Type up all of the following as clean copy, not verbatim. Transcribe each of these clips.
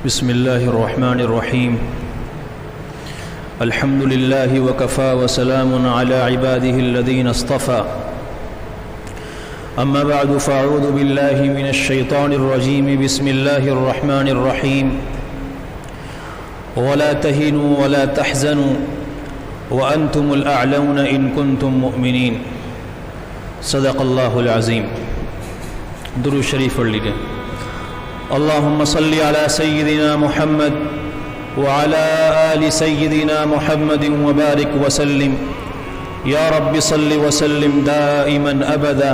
بسم الله الرحمن الرحيم. الحمد لله وكفى وسلام على عباده الذين اصطفى. أما بعد فأعوذ بالله من الشيطان الرجيم. بسم الله الرحمن الرحيم. ولا تهنوا ولا تحزنوا وأنتم الأعلون إن كنتم مؤمنين. صدق الله العظيم. درود شریف پڑھ لیجیے. اللهم صل على سيدنا محمد وعلى آل سيدنا محمد وبارك وسلم. يا رب صل وسلم دائما أبدا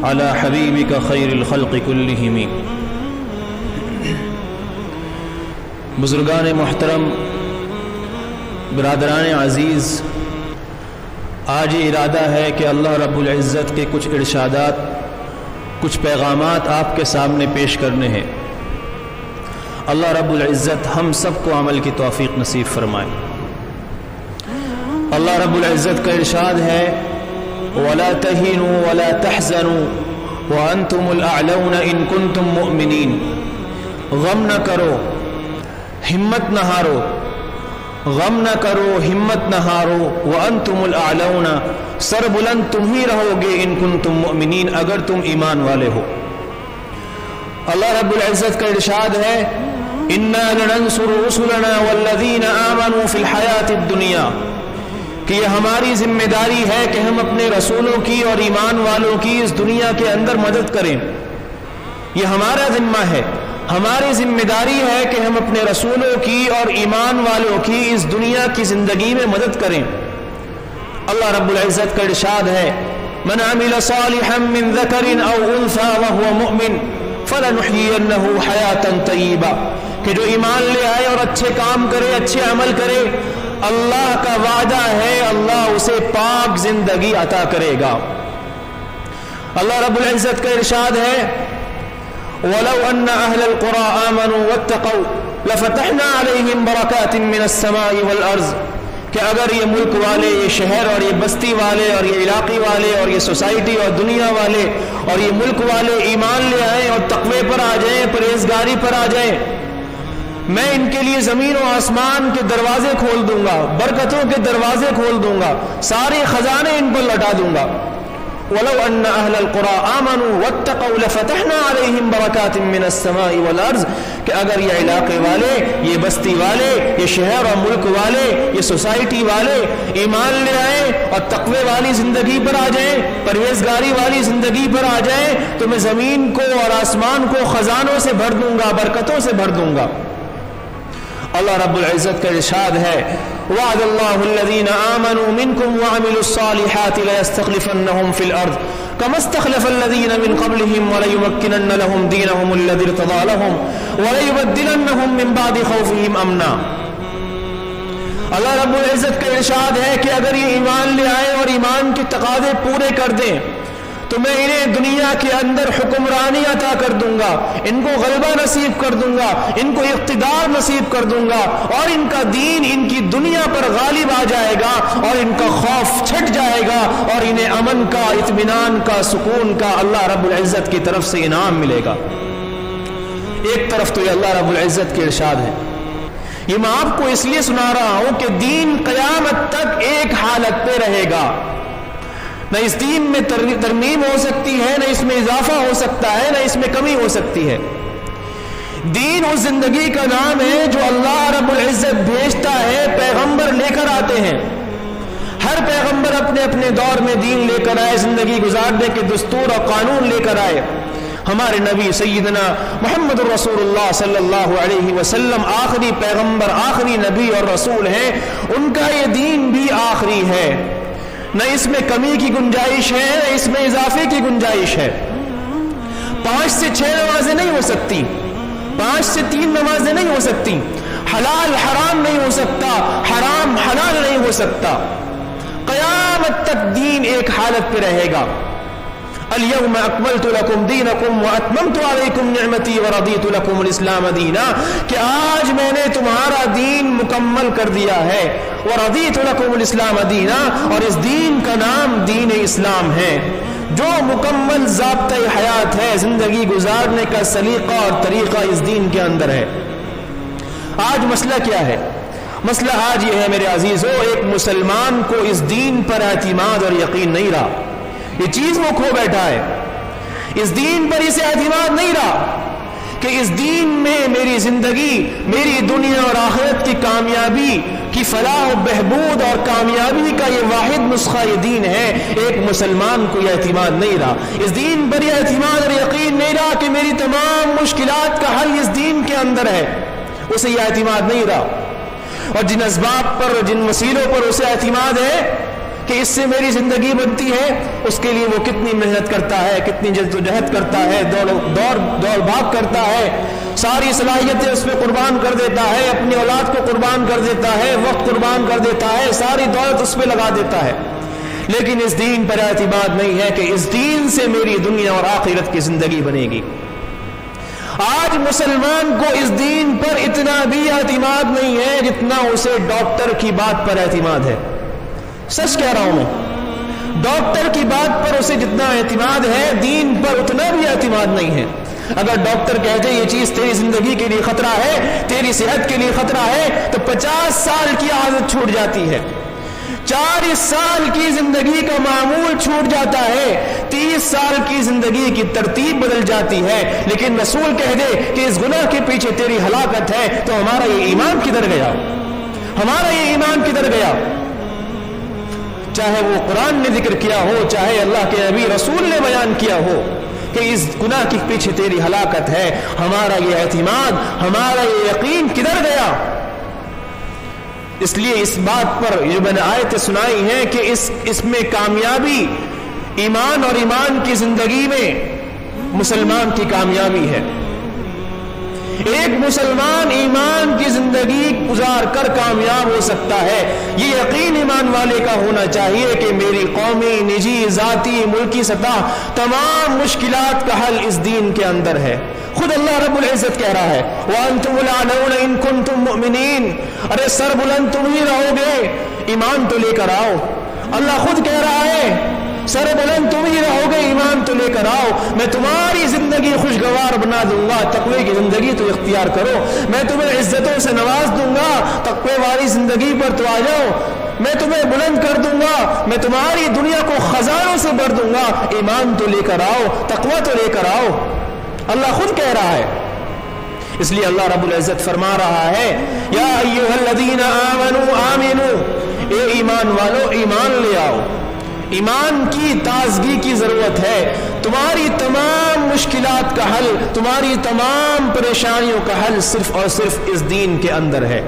على حبيبك خير الخلق كلهم. بزرگان محترم، برادران عزیز، آج یہ ارادہ ہے کہ اللہ رب العزت کے کچھ ارشادات، کچھ پیغامات آپ کے سامنے پیش کرنے ہیں. اللہ رب العزت ہم سب کو عمل کی توفیق نصیب فرمائے. اللہ رب العزت کا ارشاد ہے وَلَا تَهِنُوا وَلَا تَحْزَنُوا وَأَنْتُمُ الْأَعْلَوْنَ إِن كُنتُم مُؤْمِنِينَ. غم نہ کرو، ہمت نہ ہارو، غم نہ کرو، ہمت نہ ہارو. وَأَنْتُمُ الْأَعْلَوْنَ، سر بلند تم ہی رہو گے. ان کنتم مؤمنین، اگر تم ایمان والے ہو. اللہ رب العزت کا ارشاد ہے اِنَّا لَنَنْصُرُ رُسُلَنَا وَالَّذِينَ آمَنُوا فِي الْحَيَاةِ الدُّنْيَا، کہ یہ ہماری ذمہ داری ہے کہ ہم اپنے رسولوں کی اور ایمان والوں کی اس دنیا کے اندر مدد کریں. یہ ہمارا ذمہ ہے، ہماری ذمہ داری ہے کہ ہم اپنے رسولوں کی اور ایمان والوں کی اس دنیا کی زندگی میں مدد کریں. اللہ رب العزت کا ارشاد ہے من عمل صالحا من ذکر او انثى وهو مؤمن فلنحيينه حیاة طیبہ، کہ جو ایمان لے آئے اور اچھے کام کرے، اچھے عمل کرے، اللہ کا وعدہ ہے اللہ اسے پاک زندگی عطا کرے گا. اللہ رب العزت کا ارشاد ہے وَلَوْ أَنَّ أَهْلَ الْقُرَىٰ آمَنُوا وَاتَّقَوْا لَفَتَحْنَا عَلَيْهِمْ بَرَكَاتٍ مِّنَ السَّمَاءِ وَالْأَرْضِ، کہ اگر یہ ملک والے، یہ شہر اور یہ بستی والے اور یہ علاقے والے اور یہ سوسائٹی اور دنیا والے اور یہ ملک والے ایمان لے آئیں اور تقوی پر آ جائیں، پرہیزگاری پر آ جائیں، میں ان کے لیے زمین و آسمان کے دروازے کھول دوں گا، برکتوں کے دروازے کھول دوں گا، سارے خزانے ان پر لٹا دوں گا. وَلَوْ أَنَّ أَهْلَ الْقُرَىٰ آمَنُوا وَاتَّقَوْا لَفَتَحْنَا عَلَيْهِمْ بَرَكَاتٍ مِّنَ السَّمَاءِ وَالْأَرْضِ، کہ اگر یہ علاقے والے، یہ بستی والے، یہ شہر اور ملک والے، یہ سوسائٹی والے ایمان لے آئیں اور تقوی والی زندگی پر آ جائیں، پرہیزگاری والی زندگی پر آ جائیں، تو میں زمین کو اور آسمان کو خزانوں سے بھر دوں گا، برکتوں سے بھر دوں گا. اللہ رب العزت کا ارشاد ہے وعد اللہ الذین آمنوا منکم وعملوا الصالحات لیستخلفنہم فی الارض کما استخلف الذین من قبلہم وليمکنن لهم دینہم الذی ارتضی لهم وليبدلنہم من بعد خوفہم امنا. اللہ رب العزت کا ارشاد ہے کہ اگر یہ ایمان لے آئے اور ایمان کے تقاضے پورے کر دیں تو میں انہیں دنیا کے اندر حکمرانی عطا کر دوں گا، ان کو غلبہ نصیب کر دوں گا، ان کو اقتدار نصیب کر دوں گا، اور ان کا دین ان کی دنیا پر غالب آ جائے گا اور ان کا خوف چھٹ جائے گا اور انہیں امن کا، اطمینان کا، سکون کا اللہ رب العزت کی طرف سے انعام ملے گا. ایک طرف تو یہ اللہ رب العزت کے ارشاد ہے. یہ میں آپ کو اس لیے سنا رہا ہوں کہ دین قیامت تک ایک حالت پہ رہے گا. نہ اس دین میں ترمیم ہو سکتی ہے، نہ اس میں اضافہ ہو سکتا ہے، نہ اس میں کمی ہو سکتی ہے. دین اس زندگی کا نام ہے جو اللہ رب العزت بھیجتا ہے، پیغمبر لے کر آتے ہیں. ہر پیغمبر اپنے اپنے دور میں دین لے کر آئے، زندگی گزارنے کے دستور اور قانون لے کر آئے. ہمارے نبی سیدنا محمد رسول اللہ صلی اللہ علیہ وسلم آخری پیغمبر، آخری نبی اور رسول ہیں. ان کا یہ دین بھی آخری ہے، نہ اس میں کمی کی گنجائش ہے، نہ اس میں اضافے کی گنجائش ہے. 5 سے 6 نمازیں نہیں ہو سکتی، 5 سے 3 نمازیں نہیں ہو سکتی، حلال حرام نہیں ہو سکتا، حرام حلال نہیں ہو سکتا. قیامت تک دین ایک حالت پہ رہے گا. اليوم اکملت لکم دینکم واتممت علیکم نعمتی ورضیت لکم الاسلام دینا، کہ آج میں نے تمہارا دین مکمل کر دیا ہے. ورضیت لکم الاسلام دینا، اور اس دین کا نام دین اسلام ہے. جو مکمل ضابطۂ حیات ہے، زندگی گزارنے کا سلیقہ اور طریقہ اس دین کے اندر ہے. آج مسئلہ کیا ہے؟ مسئلہ آج یہ ہے میرے عزیزو، ایک مسلمان کو اس دین پر اعتماد اور یقین نہیں رہا، یہ چیز وہ کھو بیٹھا ہے، اس دین پر اسے اعتماد نہیں رہا کہ اس دین میں میری زندگی، میری دنیا اور آخرت کی کامیابی کی فلاح و بہبود اور کامیابی کا یہ واحد نسخہ یہ دین ہے۔ ایک مسلمان کو یہ اعتماد نہیں رہا، اس دین پر یہ اعتماد اور یقین نہیں رہا کہ میری تمام مشکلات کا حل اس دین کے اندر ہے، اسے یہ اعتماد نہیں رہا۔ اور جن اسباب پر، جن وسیلوں پر اسے اعتماد ہے کہ اس سے میری زندگی بنتی ہے، اس کے لیے وہ کتنی محنت کرتا ہے، کتنی جدوجہد کرتا ہے، دوڑ بھاگ کرتا ہے، ساری صلاحیتیں اس پہ قربان کر دیتا ہے، اپنی اولاد کو قربان کر دیتا ہے، وقت قربان کر دیتا ہے، ساری دولت اس پہ لگا دیتا ہے، لیکن اس دین پر اعتماد نہیں ہے کہ اس دین سے میری دنیا اور آخرت کی زندگی بنے گی۔ آج مسلمان کو اس دین پر اتنا بھی اعتماد نہیں ہے جتنا اسے ڈاکٹر کی بات پر اعتماد ہے۔ سچ کہہ رہا ہوں میں، ڈاکٹر کی بات پر اسے جتنا اعتماد ہے، دین پر اتنا بھی اعتماد نہیں ہے۔ اگر ڈاکٹر کہتے یہ چیز تیری زندگی کے لیے خطرہ ہے، تیری صحت کے لیے خطرہ ہے، تو 50 سال کی عادت چھوٹ جاتی ہے، 40 سال کی زندگی کا معمول چھوٹ جاتا ہے، 30 سال کی زندگی کی ترتیب بدل جاتی ہے، لیکن رسول کہہ دے کہ اس گناہ کے پیچھے تیری ہلاکت ہے، تو ہمارا یہ ایمان کدھر گیا؟ ہمارا یہ ایمان کدھر گیا؟ چاہے وہ قرآن نے ذکر کیا ہو، چاہے اللہ کے نبی رسول نے بیان کیا ہو کہ اس گناہ کے پیچھے تیری ہلاکت ہے، ہمارا یہ اعتماد، ہمارا یہ یقین کدھر گیا؟ اس لیے اس بات پر جو میں نے آیتیں سنائی ہیں کہ اس میں کامیابی ایمان اور ایمان کی زندگی میں مسلمان کی کامیابی ہے۔ ایک مسلمان ایمان کی زندگی گزار کر کامیاب ہو سکتا ہے، یہ یقین ایمان والے کا ہونا چاہیے کہ میری قومی، نجی، ذاتی، ملکی سطح تمام مشکلات کا حل اس دین کے اندر ہے۔ خود اللہ رب العزت کہہ رہا ہے وَأَنْتُمُ الْأَعْلَوْنَ إِن كُنتُم مُؤْمِنِينَ، ارے سر بلند تم ہی رہو گے، ایمان تو لے کر آؤ۔ اللہ خود کہہ رہا ہے سر بلند تم ہی رہو گے، ایمان تو لے کر آؤ، میں تمہاری زندگی خوشگوار بنا دوں گا، تقوی کی زندگی تو اختیار کرو، میں تمہیں عزتوں سے نواز دوں گا، تقوی والی زندگی پر تو آ جاؤ، میں تمہیں بلند کر دوں گا، میں تمہاری دنیا کو خزانوں سے بھر دوں گا، ایمان تو لے کر آؤ، تقوی تو لے کر آؤ۔ اللہ خود کہہ رہا ہے، اس لیے اللہ رب العزت فرما رہا ہے یا ایھا الذین آمنوا آمنوا، اے ایمان والو ایمان لے آؤ۔ ایمان کی تازگی کی ضرورت ہے، تمہاری تمام مشکلات کا حل، تمہاری تمام پریشانیوں کا حل صرف اور صرف اس دین کے اندر ہے۔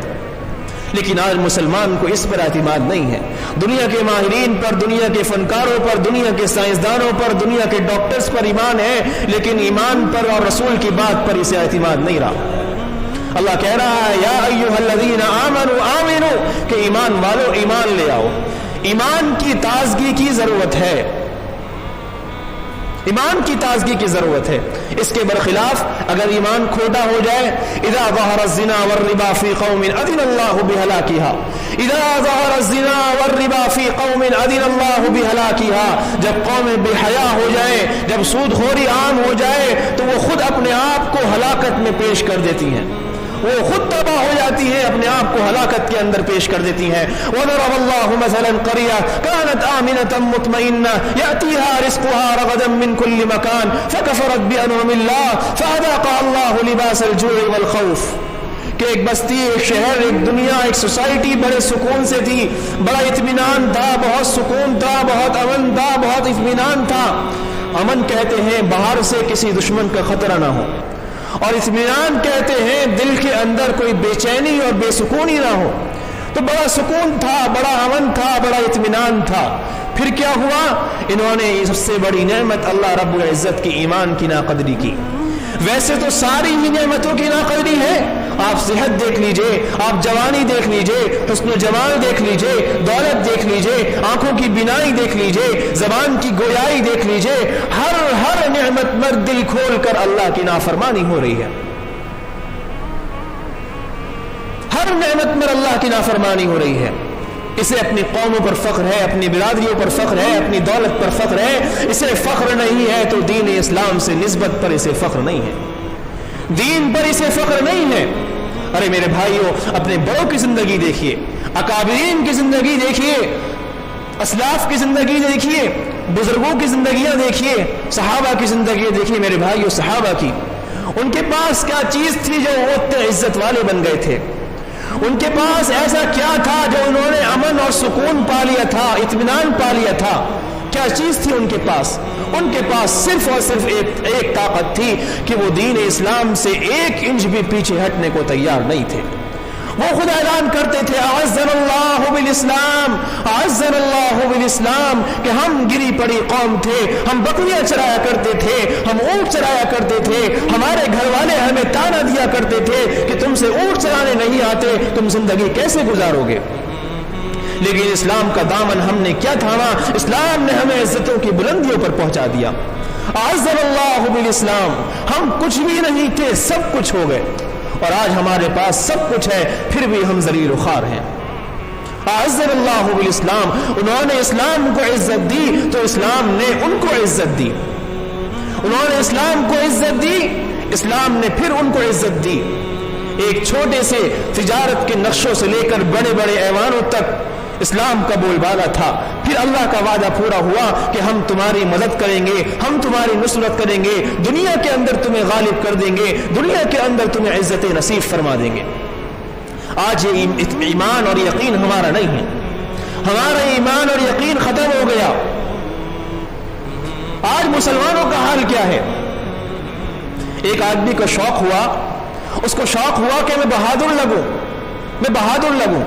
لیکن آج مسلمان کو اس پر اعتماد نہیں ہے، دنیا کے ماہرین پر، دنیا کے فنکاروں پر، دنیا کے سائنسدانوں پر، دنیا کے ڈاکٹرز پر ایمان ہے، لیکن ایمان پر اور رسول کی بات پر اسے اعتماد نہیں رہا۔ اللہ کہہ رہا ہے یا ایھا الذین آمنوا آمنوا کہ ایمان والو ایمان لے آؤ۔ ایمان کی تازگی کی ضرورت ہے، ایمان کی تازگی کی ضرورت ہے۔ اس کے برخلاف اگر ایمان کھوٹا ہو جائے، اذا ظہر الزنا والربا فی قوم اذن اللہ بہلاکہا، اذا ظہر الزنا والربا فی قوم اذن اللہ بہلاکہا، جب قوم بے حیا ہو جائے، جب سود خوری عام ہو جائے تو وہ خود اپنے آپ کو ہلاکت میں پیش کر دیتی ہیں، وہ خود تباہ ہو جاتی ہے، اپنے آپ کو ہلاکت کے اندر پیش کر دیتی ہیں۔ وَضَرَبَ اللَّهُ مَثَلًا قَرْيَةً كَانَتْ آمِنَةً مُطْمَئِنَّةً يَأْتِيهَا رِزْقُهَا رَغَدًا مِنْ كُلِّ مَكَانٍ فَكَفَرَتْ بِأَنْعُمِ اللَّهِ فَأَذَاقَهَا اللَّهُ لِبَاسَ الْجُوعِ وَالْخَوْفِ، کہ ایک بستی، ایک شہر، ایک دنیا، ایک سوسائٹی بڑے سکون سے تھی، بڑا اطمینان تھا، بہت سکون تھا، بہت امن تھا، بہت اطمینان تھا۔ امن کہتے ہیں باہر سے کسی دشمن کا خطرہ نہ ہو، اور اطمینان کہتے ہیں دل کے اندر کوئی بے چینی اور بے سکونی نہ ہو۔ تو بڑا سکون تھا، بڑا امن تھا، بڑا اطمینان تھا۔ پھر کیا ہوا؟ انہوں نے سب سے بڑی نعمت اللہ رب العزت کی ایمان کی ناقدری کی۔ ویسے تو ساری ہی نعمتوں کی ناقدری ہے، آپ صحت دیکھ لیجئے، آپ جوانی دیکھ لیجئے، حسن و جمال دیکھ لیجئے، دولت دیکھ لیجئے، آنکھوں کی بینائی دیکھ لیجئے، زبان کی گویائی دیکھ لیجئے، ہر نعمت پر دل کھول کر اللہ کی نافرمانی ہو رہی ہے، ہر نعمت پر اللہ کی نافرمانی ہو رہی ہے۔ اسے اپنی قوموں پر فخر ہے، اپنی برادریوں پر فخر ہے، اپنی دولت پر فخر ہے، اسے فخر نہیں ہے تو دین اسلام سے نسبت پر اسے فخر نہیں ہے، دین پر اسے فخر نہیں ہے۔ ارے میرے بھائیوں، اپنے بڑوں کی زندگی دیکھیے، اکابرین کی زندگی دیکھیے، اسلاف کی زندگی دیکھیے، بزرگوں کی زندگیاں دیکھیے، صحابہ کی زندگی دیکھیے میرے بھائیوں، صحابہ کی ان کے پاس کیا چیز تھی جو وہ اتنے عزت والے بن گئے تھے؟ ان کے پاس ایسا کیا تھا جو انہوں نے امن اور سکون پا لیا تھا، اطمینان پا لیا تھا؟ کیا چیز تھی ان کے پاس؟ ان کے پاس صرف اور صرف ایک طاقت تھی کہ وہ دین اسلام سے 1 انچ بھی پیچھے ہٹنے کو تیار نہیں تھے۔ وہ خود اعلان کرتے تھے اعزنا اللہ بالاسلام، اعزنا اللہ بالاسلام، کہ ہم گری پڑی قوم تھے، ہم بکریاں چرایا کرتے تھے، ہم اونٹ چرایا کرتے تھے، ہمارے گھر والے ہمیں تانا دیا کرتے تھے کہ تم سے اونٹ چرانے نہیں آتے، تم زندگی کیسے گزارو گے؟ لیکن اسلام کا دامن ہم نے کیا تھاما؟ اسلام نے ہمیں عزتوں کی بلندیوں پر پہنچا دیا۔ اعزنا اللہ بالاسلام، ہم کچھ بھی نہیں تھے، سب کچھ ہو گئے، اور آج ہمارے پاس سب کچھ ہے، پھر بھی ہم ذلیل و خوار ہیں۔ اعزنا اللہ بالاسلام، انہوں نے اسلام کو عزت دی تو اسلام نے ان کو عزت دی، انہوں نے اسلام کو عزت دی، اسلام نے پھر ان کو عزت دی۔ ایک چھوٹے سے تجارت کے نقشوں سے لے کر بڑے بڑے ایوانوں تک اسلام کا بول بالا تھا، پھر اللہ کا وعدہ پورا ہوا کہ ہم تمہاری مدد کریں گے، ہم تمہاری نصرت کریں گے، دنیا کے اندر تمہیں غالب کر دیں گے، دنیا کے اندر تمہیں عزت نصیب فرما دیں گے۔ آج یہ ایمان اور یقین ہمارا نہیں ہے، ہمارا ایمان اور یقین ختم ہو گیا۔ آج مسلمانوں کا حال کیا ہے؟ ایک آدمی کو شوق ہوا، اس کو شوق ہوا کہ میں بہادر لگوں، میں بہادر لگوں،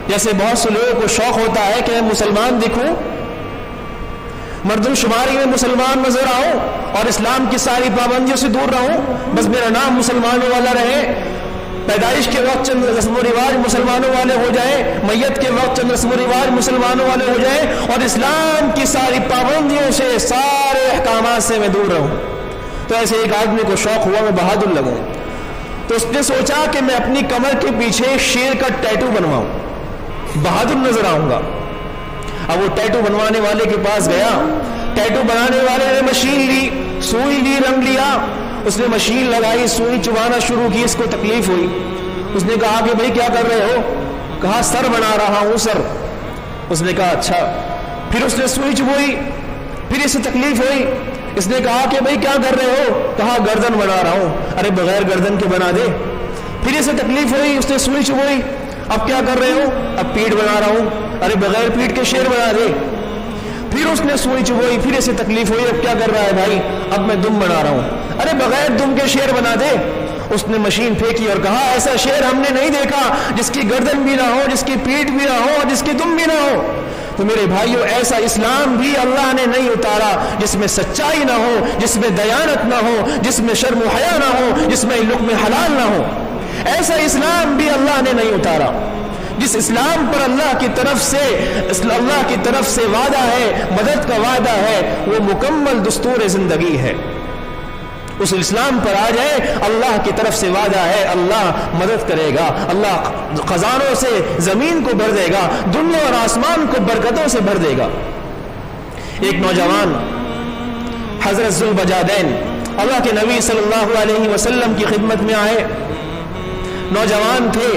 جیسے بہت سے لوگوں کو شوق ہوتا ہے کہ میں مسلمان دکھوں، مردم شماری میں مسلمان نظر آؤں اور اسلام کی ساری پابندیوں سے دور رہوں، بس میرا نام مسلمانوں والا رہے، پیدائش کے وقت چند رسم و رواج مسلمانوں والے ہو جائے، میت کے وقت چند رسم و رواج مسلمانوں والے ہو جائے، اور اسلام کی ساری پابندیوں سے، سارے احکامات سے میں دور رہوں۔ تو ایسے ایک آدمی کو شوق ہوا میں بہادر لگوں، تو اس نے سوچا کہ میں اپنی کمر کے پیچھے شیر کا ٹیٹو بنواؤں، بہادر نظر آؤں گا۔ اب وہ ٹیٹو بنوانے والے کے پاس گیا، ٹیٹو بنانے والے نے مشین لی، سوئی لی، رنگ لیا، اس نے مشین لگائی، سوئی چبانا شروع کی، اس کو تکلیف ہوئی، اس نے کہا کہ بھئی کیا کر رہے ہو؟ کہا سر بنا رہا ہوں سر۔ اس نے کہا اچھا، پھر اس نے سوئی چبوئی، پھر اسے تکلیف ہوئی، اس نے کہا کہ بھئی کیا کر رہے ہو؟ کہا گردن بنا رہا ہوں۔ ارے بغیر گردن کے بنا دے۔ پھر اسے تکلیف ہوئی، اس نے سوئی چبوئی، اب کیا کر رہے ہو؟ اب پیٹ بنا رہا ہوں۔ ارے بغیر پیٹ کے شیر بنا دے۔ پھر اس نے سوئی چبوئی، پھر اسے تکلیف ہوئی، اب کیا کر رہا ہے بھائی؟ اب میں دم بنا رہا ہوں۔ ارے بغیر دم کے شیر بنا دے۔ اس نے مشین پھینکی اور کہا ایسا شیر ہم نے نہیں دیکھا جس کی گردن بھی نہ ہو، جس کی پیٹ بھی نہ ہو، اور جس کی دم بھی نہ ہو۔ تو میرے بھائیو، ایسا اسلام بھی اللہ نے نہیں اتارا جس میں سچائی نہ ہو، جس میں دیانت نہ ہو، جس میں شرم و حیا نہ ہو، جس میں لقم حلال نہ ہو۔ ایسا اسلام بھی اللہ نے نہیں اتارا۔ جس اسلام پر اللہ کی طرف سے وعدہ ہے، مدد کا وعدہ ہے، وہ مکمل دستور زندگی ہے۔ اس اسلام پر آ جائے، اللہ کی طرف سے وعدہ ہے، اللہ مدد کرے گا، اللہ خزانوں سے زمین کو بھر دے گا، دنیا اور آسمان کو برکتوں سے بھر دے گا۔ ایک نوجوان حضرت ذوالبجادین اللہ کے نبی صلی اللہ علیہ وسلم کی خدمت میں آئے، نوجوان تھے،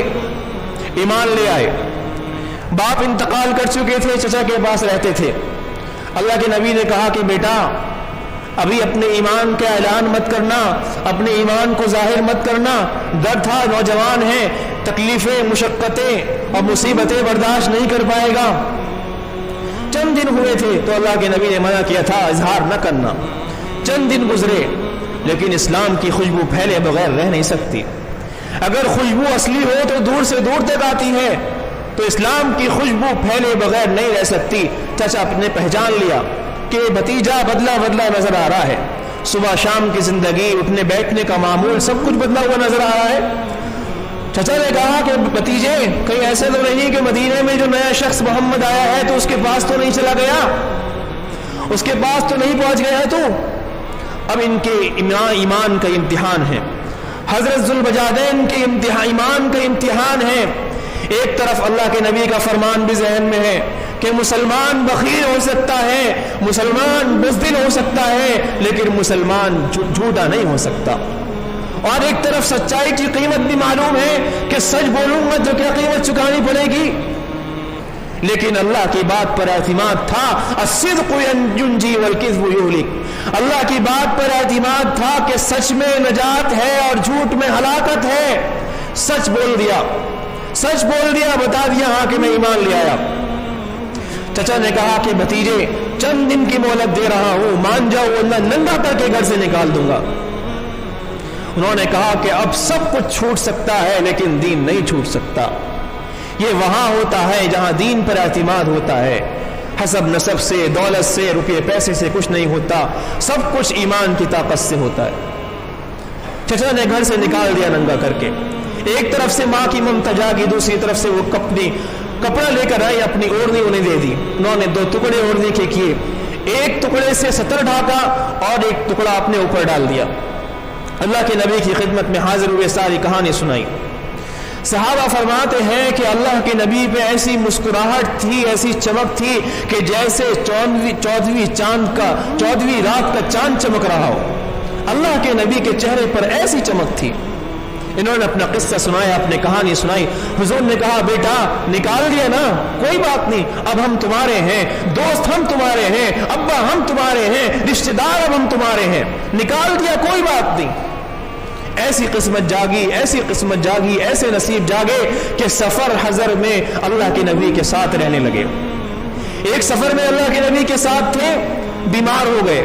ایمان لے آئے، باپ انتقال کر چکے تھے، چچا کے پاس رہتے تھے۔ اللہ کے نبی نے کہا کہ بیٹا ابھی اپنے ایمان کا اعلان مت کرنا، اپنے ایمان کو ظاہر مت کرنا، ڈر تھا، نوجوان ہے، تکلیفیں، مشقتیں اور مصیبتیں برداشت نہیں کر پائے گا۔ چند دن ہوئے تھے تو اللہ کے نبی نے منع کیا تھا اظہار نہ کرنا۔ چند دن گزرے لیکن اسلام کی خوشبو پھیلے بغیر رہ نہیں سکتی۔ اگر خوشبو اصلی ہو تو دور سے دور تک آتی ہے، تو اسلام کی خوشبو پھیلے بغیر نہیں رہ سکتی۔ چچا نے پہچان لیا کہ بھتیجا بدلا بدلا نظر آ رہا ہے، صبح شام کی زندگی، اٹھنے بیٹھنے کا معمول، سب کچھ بدلا ہوا نظر آ رہا ہے۔ چچا نے کہا کہ بھتیجے کہیں ایسے تو نہیں کہ مدینے میں جو نیا شخص محمد آیا ہے تو اس کے پاس تو نہیں چلا گیا، اس کے پاس تو نہیں پہنچ گیا تو؟ اب ان کے ایمان کا امتحان ہے، حضرت ذوالبجادین کے ایمان کا امتحان ہے۔ ایک طرف اللہ کے نبی کا فرمان بھی ذہن میں ہے کہ مسلمان بخیل ہو سکتا ہے، مسلمان بزدل ہو سکتا ہے، لیکن مسلمان جھوٹا نہیں ہو سکتا۔ اور ایک طرف سچائی کی قیمت بھی معلوم ہے کہ سچ بولوں گا تو کیا قیمت چکانی پڑے گی، لیکن اللہ کی بات پر اعتماد تھا. الصدق ینجی والکذب یہلک، اللہ کی بات پر اعتماد تھا کہ سچ میں نجات ہے اور جھوٹ میں ہلاکت ہے. سچ بول دیا، سچ بول دیا، بتا دیا ہاں کہ میں ایمان لے آیا. چچا نے کہا کہ بھتیجے چند دن کی مہلت دے رہا ہوں، مان جاؤ ورنہ ننگا کر کے گھر سے نکال دوں گا. انہوں نے کہا کہ اب سب کچھ چھوٹ سکتا ہے لیکن دین نہیں چھوٹ سکتا. یہ وہاں ہوتا ہے جہاں دین پر اعتماد ہوتا ہے. حسب نسب سے، دولت سے، روپے پیسے سے کچھ نہیں ہوتا، سب کچھ ایمان کی طاقت سے ہوتا ہے. چچا نے گھر سے نکال دیا ننگا کر کے. ایک طرف سے ماں کی ممتا جاگی، دوسری طرف سے وہ کپڑا لے کر آئی، اپنی اوڑھنی انہیں دے دی. انہوں نے 2 ٹکڑے اوڑھنی کے کیے، ایک ٹکڑے سے ستر ڈھاکا اور ایک ٹکڑا اپنے اوپر ڈال دیا. اللہ کے نبی کی خدمت میں حاضر ہوئے، ساری کہانی سنائی. صحابہ فرماتے ہیں کہ اللہ کے نبی پہ ایسی مسکراہٹ تھی، ایسی چمک تھی کہ جیسے 14ویں رات کا چاند چمک رہا ہو. اللہ کے نبی کے چہرے پر ایسی چمک تھی. انہوں نے اپنا قصہ سنایا، اپنے کہانی سنائی. حضور نے کہا بیٹا نکال دیا نا، کوئی بات نہیں، اب ہم تمہارے ہیں، دوست ہم تمہارے ہیں، ابا ہم تمہارے ہیں، رشتہ دار اب ہم تمہارے ہیں، نکال دیا کوئی بات نہیں. ایسی قسمت جاگی، ایسی قسمت جاگی، ایسے نصیب جاگے کہ سفر حضر میں اللہ کے نبی کے ساتھ رہنے لگے. ایک سفر میں اللہ کے نبی کے ساتھ تھے، بیمار ہو گئے.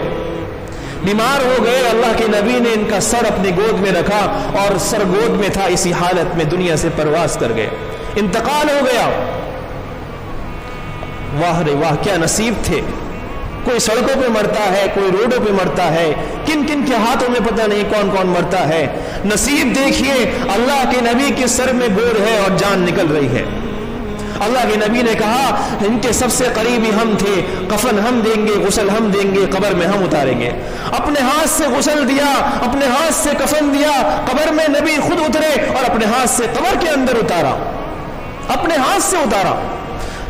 اللہ کے نبی نے ان کا سر اپنی گود میں رکھا اور سر گود میں تھا، اسی حالت میں دنیا سے پرواز کر گئے، انتقال ہو گیا. واہ رے واہ کیا نصیب تھے. کوئی سڑکوں پہ مرتا ہے، کوئی روڈوں پہ مرتا ہے، کن کن کے ہاتھوں میں پتہ نہیں کون کون مرتا ہے. نصیب دیکھیے، اللہ کے نبی کے سر میں گور ہے اور جان نکل رہی ہے. اللہ کے نبی نے کہا ان کے سب سے قریبی ہم تھے، کفن ہم دیں گے، غسل ہم دیں گے، قبر میں ہم اتاریں گے. اپنے ہاتھ سے غسل دیا، اپنے ہاتھ سے کفن دیا، قبر میں نبی خود اترے اور اپنے ہاتھ سے قبر کے اندر اتارا، اپنے ہاتھ سے اتارا.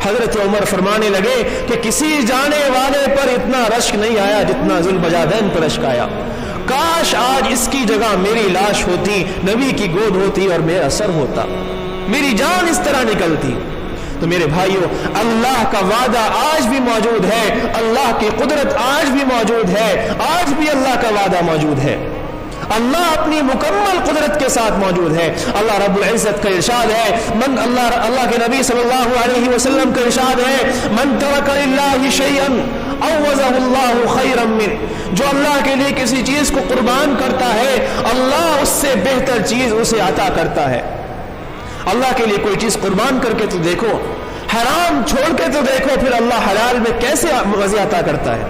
حضرت عمر فرمانے لگے کہ کسی جانے والے پر اتنا رشک نہیں آیا جتنا ذوالبجادین پر رشک آیا. کاش آج اس کی جگہ میری لاش ہوتی، نبی کی گود ہوتی اور میرا سر ہوتا، میری جان اس طرح نکلتی. تو میرے بھائیوں، اللہ کا وعدہ آج بھی موجود ہے، اللہ کی قدرت آج بھی موجود ہے، آج بھی اللہ کا وعدہ موجود ہے. اللہ اپنی مکمل قدرت کے ساتھ موجود ہے. اللہ رب العزت کا ارشاد ہے، اللہ کے نبی صلی اللہ علیہ وسلم کا ارشاد ہے، من ترک للہ شیئا عوضہ اللہ خیرا منہ، جو اللہ کے لیے کسی چیز کو قربان کرتا ہے اللہ اس سے بہتر چیز اسے عطا کرتا ہے. اللہ کے لیے کوئی چیز قربان کر کے تو دیکھو، حرام چھوڑ کے تو دیکھو، پھر اللہ حلال میں کیسے مزے عطا کرتا ہے.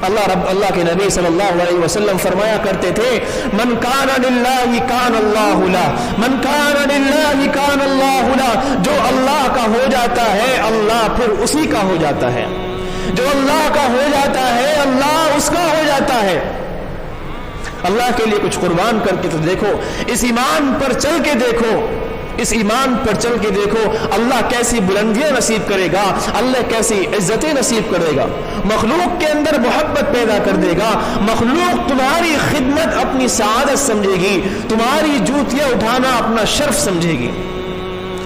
اللہ کے نبی صلی اللہ علیہ وسلم فرمایا کرتے تھے، من کان للہ کان اللہ لہ، من کان للہ کان اللہ لہ، جو اللہ کا ہو جاتا ہے اللہ پھر اسی کا ہو جاتا ہے، جو اللہ کا ہو جاتا ہے اللہ اس کا ہو جاتا ہے. اللہ کے لیے کچھ قربان کر کے تو دیکھو، اس ایمان پر چل کے دیکھو، اس ایمان پر چل کے دیکھو اللہ کیسی بلندیاں نصیب کرے گا، اللہ کیسی عزتیں نصیب کرے گا، مخلوق کے اندر محبت پیدا کر دے گا، مخلوق تمہاری خدمت اپنی سعادت سمجھے گی، تمہاری جوتیاں اٹھانا اپنا شرف سمجھے گی.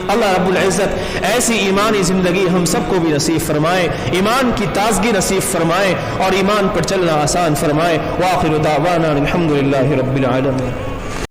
اللہ رب العزت ایسی ایمانی زندگی ہم سب کو بھی نصیب فرمائے، ایمان کی تازگی نصیب فرمائے اور ایمان پر چلنا آسان فرمائے. وآخر دعوانا الحمدللہ رب العالمین.